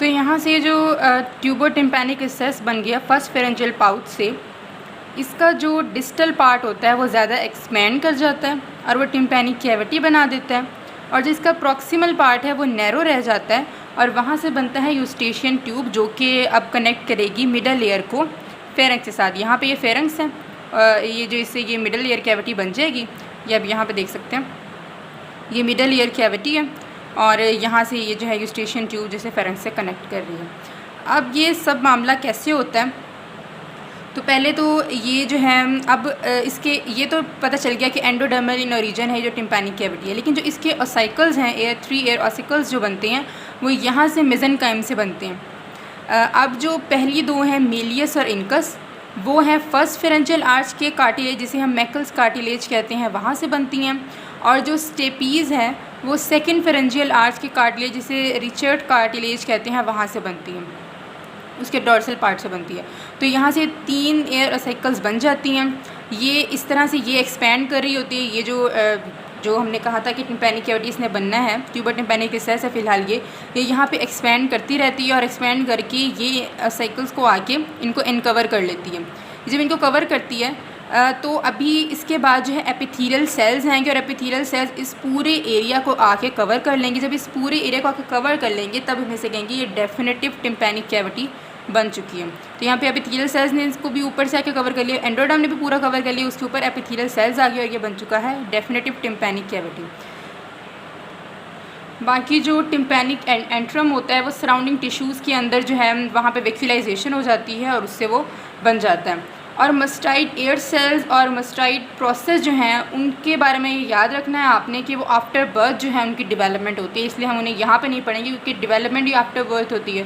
तो यहाँ से जो ट्यूबर टिम्पैनिक एक्सेस बन गया फर्स्ट फेरेंजियल पाउच से, इसका जो डिस्टल पार्ट होता है वो ज़्यादा एक्सपेंड कर जाता है और वो टिम्पैनिक कैविटी बना देता है, और जो इसका प्रॉक्सिमल पार्ट है वो नैरो रह जाता है और वहाँ से बनता है यूस्टेशियन ट्यूब, जो कि अब कनेक्ट करेगी मिडल लेयर को फेरेंक्स के साथ। यहाँ पे ये फेरेंक्स है, ये जो इससे ये मिडल लेयर कैविटी बन जाएगी। ये अब यहाँ पे देख सकते हैं, ये मिडल लेयर कैविटी है और यहाँ से ये जो है यूस्टेशियन ट्यूब जैसे फेरेंक्स से कनेक्ट कर रही है। अब ये सब मामला कैसे होता है, तो पहले तो ये जो है अब इसके ये तो पता चल गया कि एंडोडर्मल इन ओरिजिन है जो टिम्पैनिक कैविटी है, लेकिन जो इसके ऑसिकल्स हैं, एयर ऑसिकल्स जो बनते हैं वो यहाँ से मेसेनकाइम से बनते हैं। अब जो पहली दो हैं मेलियस और इनकस, वो हैं फर्स्ट फेरेंजियल आर्च के कार्टिलेज जिसे हम मैकल्स कार्टिलेज कहते हैं, वहाँ से बनती हैं। और जो स्टेपीज़ हैं वो सेकेंड फेरेंजियल आर्च के कार्टिलेज जिसे रिचर्ड कार्टिलेज कहते हैं, वहाँ से बनती हैं, उसके डॉर्सल पार्ट से बनती है। तो यहाँ से 3 एयर ऑसिकल्स बन जाती हैं। ये इस तरह से ये एक्सपेंड कर रही होती है। ये जो हमने कहा था कि टिम्पैनिक कैविटी इसने बनना है, ट्यूबर टिम्पैनिक एक्सेस है फ़िलहाल ये यहाँ पे एक्सपेंड करती रहती है और एक्सपेंड करके ये ऑसिकल्स को आके इनको इनकवर कर लेती है। जब इनको कवर करती है तो अभी इसके बाद जो है एपिथेलियल सेल्स आएंगे और एपिथेलियल सेल्स इस पूरे एरिया को आके कवर कर लेंगे। जब इस पूरे एरिया को आके कवर कर लेंगे तब हमें से कहेंगे ये डेफिनेटिव टिम्पैनिक कैविटी बन चुकी है। तो यहाँ पे एपिथेलियल सेल्स ने इसको भी ऊपर से आके कवर कर लिया, एंडोडर्म ने भी पूरा कवर कर लिया, उसके ऊपर एपिथेलियल सेल्स आ गए और ये बन चुका है डेफिनेटिव टिम्पैनिक कैविटी। बाकी जो टिम्पैनिक एंट्रम होता है वो सराउंडिंग टिश्यूज़ के अंदर जो है वहाँ पे वैक्यूलाइजेशन हो जाती है और उससे वो बन जाता है। और मस्टाइड एयर सेल्स और मस्टाइड प्रोसेस जो हैं उनके बारे में याद रखना है आपने कि वो आफ्टर बर्थ जो है उनकी डेवलपमेंट होती है, इसलिए हम उन्हें यहाँ पे नहीं पढ़ेंगे क्योंकि डेवलपमेंट ही आफ्टर बर्थ होती है।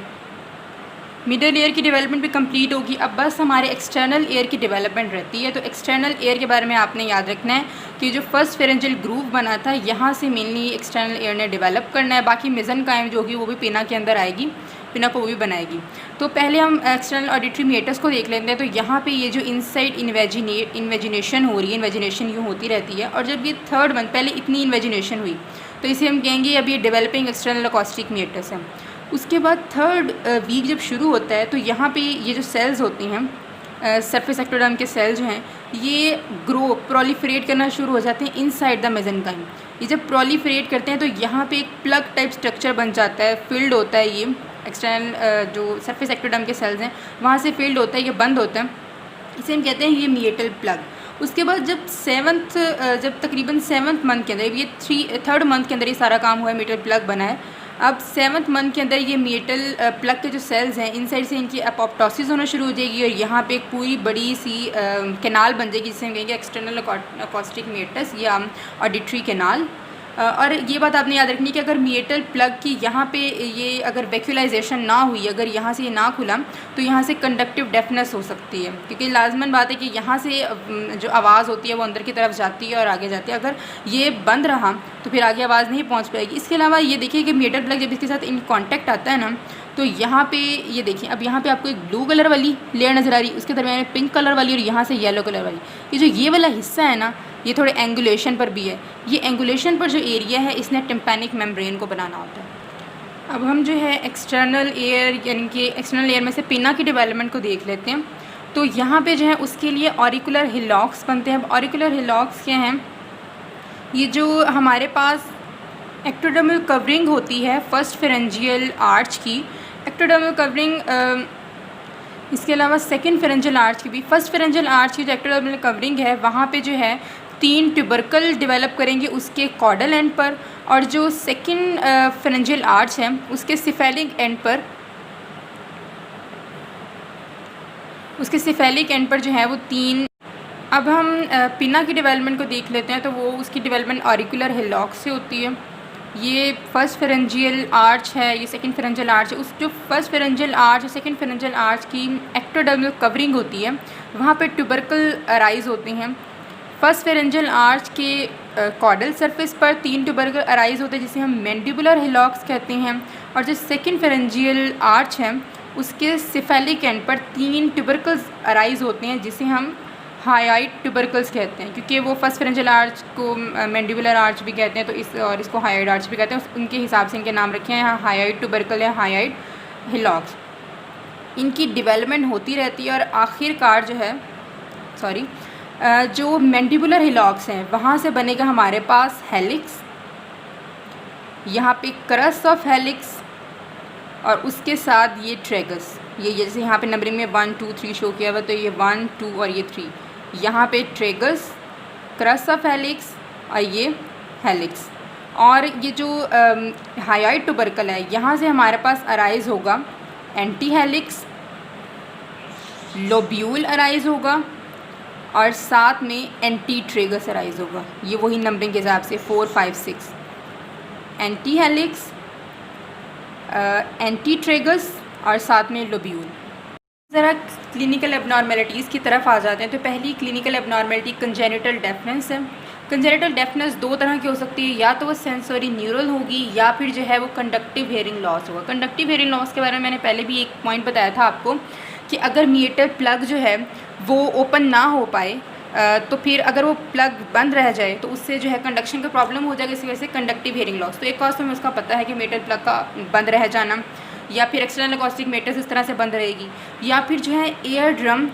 मिडल एयर की डेवलपमेंट भी कंप्लीट होगी, अब बस हमारे एक्सटर्नल एयर की डेवलपमेंट रहती है। तो एक्सटर्नल एयर के बारे में आपने याद रखना है कि जो फर्स्ट फेरेंजियल ग्रूव बना था यहाँ से मेनली एक्सटर्नल एयर ने डेवलप करना है। बाकी मेसेनकाइम जो होगी वो भी पिना के अंदर आएगी, पिना को वो भी बनाएगी। तो पहले हम एक्सटर्नल ऑडिटरी मीटर्स को देख लेते हैं। तो यहाँ पे ये जो इनसाइड इन्वेजिनेशन हो रही है, इन्वेजिनेशन यूँ होती रहती है, और जब ये थर्ड मंथ पहले इतनी इन्वेजिनेशन हुई तो इसे हम कहेंगे अब ये डेवलपिंग एक्सटर्नल अकॉस्टिक मीटर्स है। उसके बाद थर्ड वीक जब शुरू होता है तो यहाँ पे ये जो सेल्स होती हैं सरफेस एक्टोडर्म के सेल्स जो हैं ये ग्रो प्रोलिफरेट करना शुरू हो जाते हैं इनसाइड द मेसेनकाइम। ये जब प्रोलिफरेट करते हैं तो यहाँ पे एक प्लग टाइप स्ट्रक्चर बन जाता है, फिल्ड होता है। ये एक्सटर्नल जो सरफेस एक्टोडर्म के सेल्स हैं वहाँ से फिल्ड होता है, ये बंद होता है, इसे हम कहते हैं ये मीएटल प्लग। उसके बाद जब तकरीबन 7th मंथ के अंदर, ये थर्ड मंथ के अंदर ये सारा काम हुआ है, मीएटल प्लग बना है। अब 7th मंथ के अंदर ये मीएटल प्लग के जो सेल्स हैं इनसाइड से इनकी अपोप्टोसिस होना शुरू हो जाएगी और यहाँ पे एक पूरी बड़ी सी कैनाल बन जाएगी जिसे हम कहेंगे एक्सटर्नल अकॉस्टिक मीटस या ऑडिटरी कैनाल। और ये बात आपने याद रखनी कि अगर मीएटल प्लग की यहाँ पे ये अगर वैक्यूलाइजेशन ना हुई, अगर यहाँ से ये ना खुला तो यहाँ से कंडक्टिव डेफनेस हो सकती है, क्योंकि लाजमन बात है कि यहाँ से जो आवाज़ होती है वो अंदर की तरफ जाती है और आगे जाती है। अगर ये बंद रहा तो फिर आगे आवाज़ नहीं पहुँच पाएगी। इसके अलावा ये देखिए कि मीएटल प्लग जब इसके साथ इन कॉन्टैक्ट आता है ना तो यहाँ पे ये देखिए, अब यहाँ पे आपको एक ब्लू कलर वाली लेयर नज़र आ रही है, उसके दरमियान में पिंक कलर वाली और यहाँ से येलो कलर वाली। ये जो ये वाला हिस्सा है ना ये थोड़े एंगुलेशन पर भी है। ये एंगुलेशन पर जो एरिया है इसने टिम्पैनिक मेम्ब्रेन को बनाना होता है। अब हम जो है एक्सटर्नल एयर यानी कि एक्सटर्नल एयर में से पिना की डेवलपमेंट को देख लेते हैं। तो यहाँ पे जो है उसके लिए ऑरिकुलर हिलॉक्स बनते हैं। अब ऑरिकुलर हिलॉक्स क्या हैं, ये जो हमारे पास एक्टोडर्मल कवरिंग होती है फर्स्ट फेरेंजियल आर्च की, एक्टोडर्मल कवरिंग इसके अलावा सेकंड फेरेंजियल आर्च की भी, फर्स्ट फेरेंजियल आर्च की जो एक्टोडर्मल कवरिंग है वहाँ पे जो है 3 ट्यूबरकल डेवलप करेंगे उसके कॉडल एंड पर, और जो सेकंड फेरेंजियल आर्च है उसके सिफेलिक एंड पर, जो है वो 3। अब हम पिना की डेवलपमेंट को देख लेते हैं। तो वो उसकी डेवलपमेंट ऑरिकुलर हिलॉक्स से होती है। ये फर्स्ट फेरेंजियल आर्च है, ये सेकंड फेरेंजियल आर्च है। उस जो फर्स्ट फेरेंजियल आर्च और सेकंड फेरेंजियल आर्च की एक्टोडर्मल कवरिंग होती है वहाँ पे ट्यूबरकल अराइज होते हैं। फर्स्ट फेरेंजियल आर्च के कॉडल सरफेस पर 3 ट्यूबरकल अराइज होते हैं जिसे हम मैंडिबुलर हिलॉक्स कहते हैं, और जो सेकंड फेरेंजियल आर्च है उसके सिफेलिक एंड पर 3 ट्यूबरकल्स अराइज होते हैं जिसे हम हायाइड ट्यूबरकल्स कहते हैं, क्योंकि वो फर्स्ट फेरेंजियल आर्च को मैंडिबुलर आर्च भी कहते हैं तो इसको हायाइड आर्च भी कहते हैं। उनके हिसाब से इनके नाम रखे हैं। यहाँ हायाइड ट्यूबरकल है, हायाइड हिलॉक्स, इनकी डेवलपमेंट होती रहती है और आखिरकार जो है जो मैंडिबुलर हिलॉक्स हैं वहाँ से बनेगा हमारे पास हेलिक्स, यहाँ पे क्रस्ट ऑफ हेलिक्स और उसके साथ ये ट्रेगस। ये जैसे यहाँ पे नंबरिंग में 1 2 3 शो किया हुआ, तो ये 1 2 और ये 3, यहाँ पे ट्रेगस, क्रस्ट ऑफ हेलिक्स और ये हेलिक्स। और ये जो हायोइड ट्यूबरकल है यहाँ से हमारे पास अराइज होगा एंटी हेलिक्स, लोब्यूल अराइज होगा और साथ में एंटी ट्रेगस अराइज होगा। ये वही नंबरिंग के हिसाब से 4 5 6 एंटी हेलिक्स, एंटी ट्रेगस और साथ में लोब्यूल। ज़रा क्लिनिकल एबनॉर्मेलिटीज़ की तरफ आ जाते हैं। तो पहली क्लिनिकल एबनॉर्मेलिटी कंजेनिटल डेफनेस है। कंजेनिटल डेफनेस दो तरह की हो सकती है, या तो वो सेंसरी न्यूरल होगी या फिर जो है वो कंडक्टिव हेयरिंग लॉस होगा। कंडक्टिव हेयरिंग लॉस के बारे में मैंने पहले भी एक पॉइंट बताया था आपको कि अगर मीटर प्लग जो है वो ओपन ना हो पाए तो फिर अगर वो प्लग बंद रह जाए तो उससे जो है कंडक्शन का प्रॉब्लम हो जाएगा, इसी वजह से कंडक्टिव हेयरिंग लॉस। तो एक कॉज तो हमें उसका पता है कि मीटर प्लग का बंद रह जाना, या फिर एक्सटर्नल अकॉस्टिक मीटर्स इस तरह से बंद रहेगी, या फिर जो है एयर ड्रम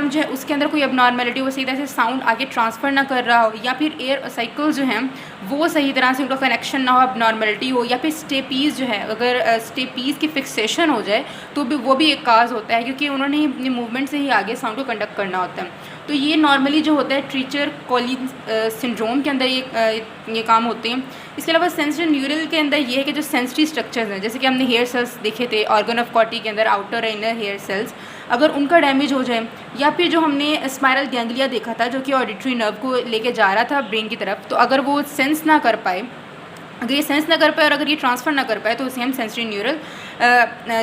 जो है उसके अंदर कोई एबनॉर्मेलिटी वो सही तरह से साउंड आगे ट्रांसफ़र ना कर रहा हो, या फिर एयर साइकिल जो हैं वो सही तरह से उनका कनेक्शन ना हो, एबनॉर्मेलिटी हो, या फिर स्टेपीज़ जो है अगर स्टेपीज़ की फिक्सेशन हो जाए तो भी वो भी एक काज होता है, क्योंकि उन्होंने ही अपने मूवमेंट से ही आगे साउंड को कंडक्ट करना होता है। तो ये नॉर्मली जो होता है ट्रीचर कॉलिन सिंड्रोम के अंदर ये काम होते हैं। इसके अलावा सेंसरी न्यूरल के अंदर ये है कि जो सेंसरी स्ट्रक्चर्स हैं, जैसे कि हमने हेयर सेल्स देखे थे ऑर्गन ऑफ कॉटी के अंदर, आउटर इनर हेयर सेल्स, अगर उनका डैमेज हो जाए, या फिर जो हमने स्पाइरल गैंग्लिया देखा था जो कि ऑडिटरी नर्व को लेके जा रहा था ब्रेन की तरफ, तो अगर वो सेंस ना कर पाए, अगर ये सेंस ना कर पाए और अगर ये ट्रांसफ़र ना कर पाए तो उसे हम सेंसरी न्यूरल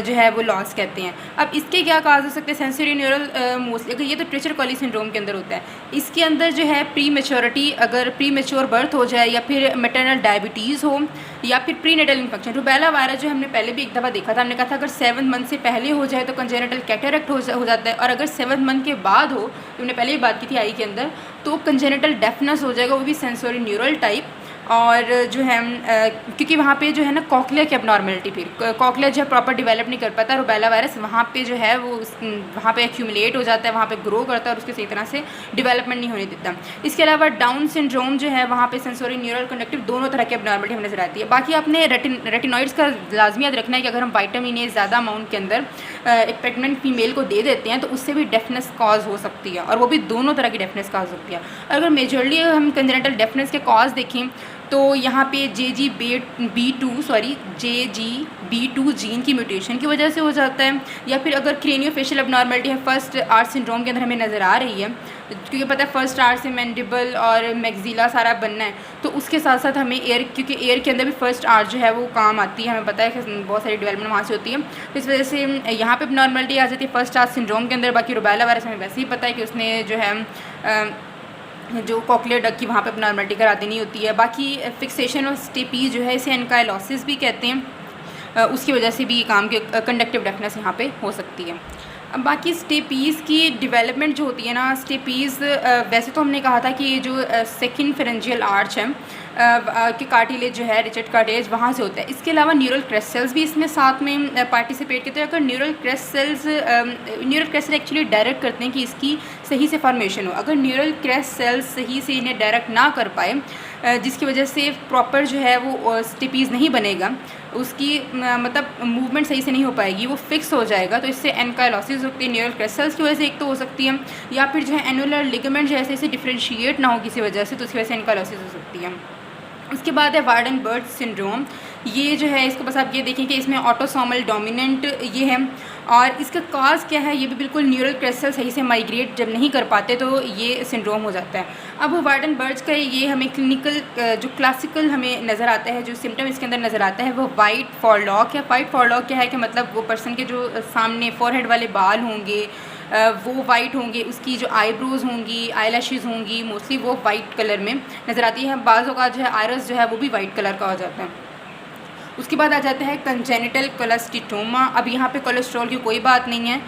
जो है वो लॉस कहते हैं। अब इसके क्या काज हो सकते हैं सेंसरी न्यूरल मोस्टली, अगर ये तो ट्रीचर कॉली सिंड्रोम के अंदर होता है, इसके अंदर जो है प्री मेच्योरिटी, अगर प्री मेच्योर बर्थ हो जाए, या फिर मैटरनल डायबिटीज़ हो, या फिर prenatal infection. Rubella virus जो हमने पहले भी एक दफ़ा देखा था, हमने कहा था अगर 7 मंथ से पहले हो जाए तो कंजेनिटल कैटरेक्ट हो जाता है, और अगर 7 मंथ के बाद हो, तो हमने पहले ही बात की थी आई के अंदर, तो कंजेनिटल डेफनेस हो जाएगा, वो भी सेंसरी न्यूरल टाइप। और जो है क्योंकि वहाँ पे जो है ना कॉकलिया की एबनॉर्मेलिटी, फिर कॉकलिया जो है प्रॉपर डेवलप नहीं कर पाता, रूबेला वायरस वहाँ पे जो है वो वहाँ पे एक्यूमुलेट हो जाता है, वहाँ पे ग्रो करता है और उसके सही तरह से डेवलपमेंट नहीं होने देता। इसके अलावा डाउन सिंड्रोम जो है वहाँ पे सेंसरी न्यूरल कंडक्टिव दोनों तरह की एबनॉर्मेलिटी हमें नजर आती है। बाकी आपने रेटिनॉइड्स का लाजमी याद रखना है कि अगर हम विटामिन ए ज़्यादा अमाउंट के अंदर एक प्रेग्नेंट फीमेल को दे देते हैं तो उससे भी डेफनेस कॉज हो सकती है, और वो भी दोनों तरह की डेफनेस कॉज होती है। अगर मेजरली हम कंजेनिटल डेफनेस के कॉज देखें तो यहाँ पे JGB2 जीन की म्यूटेशन की वजह से हो जाता है, या फिर अगर क्रेनियोफेशियल एबनॉर्मेलिटी है फर्स्ट आर्च सिंड्रोम के अंदर हमें नज़र आ रही है, क्योंकि पता है फर्स्ट आर्च से मैंडिबल और मैक्सिला सारा बनना है, तो उसके साथ साथ हमें एयर, क्योंकि एयर के अंदर भी फर्स्ट आर्च जो है वो काम आती है, हमें पता है कि बहुत सारी डेवलपमेंट वहाँ से होती है, तो इस वजह से यहाँ पे एबनॉर्मेलिटी आ जाती है फर्स्ट आर्च सिंड्रोम के अंदर। बाकी रूबेला वायरस हमें वैसे ही पता है कि उसने जो है जो कॉकलियर डक की वहाँ पे एबनॉर्मेलिटी करा देनी होती है। बाकी फिक्सेशन और स्टेपीज जो है इसे एनकाइलोसिस भी कहते हैं, उसकी वजह से भी काम के कंडक्टिव डेफनेस यहाँ पे हो सकती है। अब बाकी स्टेपीज़ की डेवलपमेंट जो होती है ना, स्टेपीज़ वैसे तो हमने कहा था कि ये जो सेकंड फेरेंजियल आर्च है कि कार्टिलेज जो है रिचर्ड कार्टिलेज वहाँ से होता है। इसके अलावा न्यूरल क्रेस्ट सेल्स भी इसमें साथ में पार्टिसिपेट करते हैं। अगर neural crest cell actually direct करते हैं कि इसकी सही से फॉर्मेशन हो, अगर न्यूरल क्रेस्ट सेल्स सही से इन्हें डायरेक्ट ना कर पाए, जिसकी वजह से प्रॉपर जो है वो स्टेपीज़ नहीं बनेगा, उसकी मतलब मूवमेंट सही से नहीं हो पाएगी, वो फिक्स हो जाएगा, तो इससे एनकाइलोसिस होती है न्यूरल क्रेस्ट सेल्स की वजह से एक तो हो सकती है, या फिर जो है एनुलर लिगामेंट जैसे इसे डिफ्रेंशिएट ना हो किसी वजह से, तो उसकी वजह से एनकाइलोसिस हो सकती है। उसके बाद है वार्डनबर्ग सिंड्रोम। ये जो है इसको बस आप ये देखें कि इसमें ऑटोसोमल डोमिनेंट ये है, और इसका कॉज क्या है, ये भी बिल्कुल न्यूरल क्रेस्ट सेल सही से माइग्रेट जब नहीं कर पाते तो ये सिंड्रोम हो जाता है। अब वो वार्डनबर्ग का ये हमें क्लिनिकल जो क्लासिकल हमें नज़र आता है, जो सिम्टम इसके अंदर नज़र आता है वो वाइट फॉरलॉक है। वाइट फॉरलॉक क्या है कि मतलब वो पर्सन के जो सामने फोरहेड वाले बाल होंगे वो वाइट होंगे, उसकी जो आईब्रोज़ होंगी, आईलैशेज़ होंगी, मोस्टली वो वाइट कलर में नज़र आती है। बाज़ों का जो है आयरस जो है वो भी वाइट कलर का हो जाता है। उसके बाद आ जाता है कंजेनिटल कोलेस्टिटोमा। अब यहाँ पे कोलेस्ट्रॉल की कोई बात नहीं है,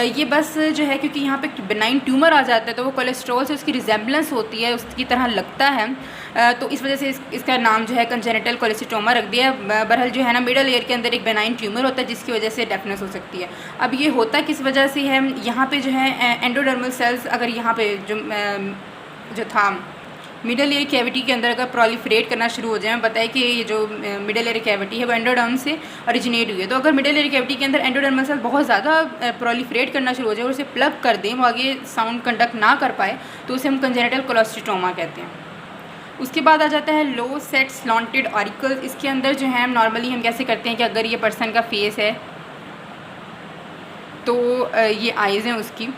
ये बस जो है क्योंकि यहाँ पे बेनाइन ट्यूमर आ जाता है तो वो कोलेस्ट्रॉल से उसकी रिजेम्बलेंस होती है, उसकी तरह लगता है, तो इस वजह से इसका नाम जो है कंजेनिटल कोलेस्टिटोमा रख दिया। बहरहाल जो है ना मिडल ईयर के अंदर एक बेनाइन ट्यूमर होता है जिसकी वजह से डेफनेस हो सकती है। अब ये होता किस वजह से है, यहाँ पे जो है एंडोडर्मल सेल्स अगर यहाँ पे जो था मिडल ईयर कैविटी के अंदर अगर प्रोलिफरेट करना शुरू हो जाए, बताया कि ये जो मिडल ईयर कैविटी है वो एंडोडर्म से ओरिजिनेट हुई है, तो अगर मिडल ईयर कैविटी के अंदर एंडोडर्मल सेल बहुत ज़्यादा प्रोलिफरेट करना शुरू हो जाए और उसे प्लग कर दें, वो आगे साउंड कंडक्ट ना कर पाए, तो उसे हम कंजेनिटल कोलेस्टिटोमा कहते हैं। उसके बाद आ जाता है लो सेट स्लॉन्टेड ऑरिकल्स। इसके अंदर जो है नॉर्मली हम कैसे करते हैं कि अगर ये पर्सन का फेस है तो ये आइज़ हैं उसकी,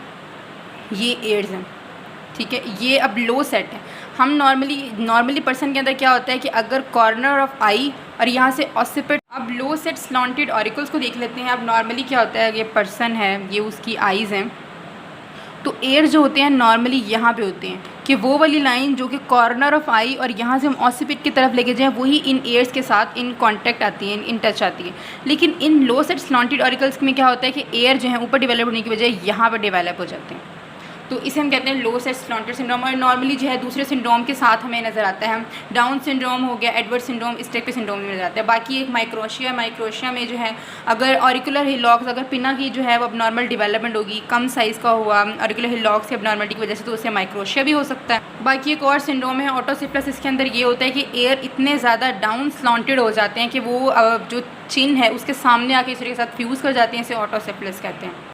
ये एयर्स हैं, ठीक है, ये अब लो सेट है। हम नॉर्मली पर्सन के अंदर क्या होता है कि अगर कॉर्नर ऑफ आई और यहाँ से ऑसिपिट, अब लो सेट स्लॉन्टेड ऑरिकल्स को देख लेते हैं। अब नॉर्मली क्या होता है, ये पर्सन है, ये उसकी आइज़ हैं, तो एयर जो होते हैं नॉर्मली यहाँ पे होते हैं कि वो वाली लाइन जो कि कॉर्नर ऑफ आई और यहाँ से हम ऑसिपिट की तरफ लेके जाएं वही इन एयर्स के साथ इन कांटेक्ट आती है, इन टच आती है। लेकिन इन लो सेट स्लॉन्टेड ऑरिकल्स में क्या होता है कि एयर जो है ऊपर डेवलप होने की बजाय यहाँ पर डेवलप हो जाते हैं, तो इसे हम कहते हैं लो सेट स्लॉन्टेड सिंड्रोम। और नॉर्मली जो है दूसरे सिंड्रोम के साथ हमें नज़र आता है, डाउन सिंड्रोम हो गया, एडवर्ड सिंड्रोम, इस टाइप के सिंड्रोम में नज़र आता है। बाकी एक माइक्रोशिया में जो है अगर ऑरिकुलर हिलॉक्स, अगर पिना की जो है वो अब नॉर्मल डेवलपमेंट होगी, कम साइज़ का हुआ ऑरिकुलर हिलॉक्स की अब नॉर्मलिटी की वजह से, तो उससे माइक्रोशिया भी हो सकता है। बाकी एक और सिंड्रोम है ऑटोसिप्लस। इसके अंदर ये होता है कि एयर इतने ज़्यादा डाउन स्लॉन्टेड हो जाते हैं कि वो जो चिन है उसके सामने आके दूसरे के साथ फ्यूज़ कर जाते हैं, इसे ऑटोसिप्लस कहते हैं।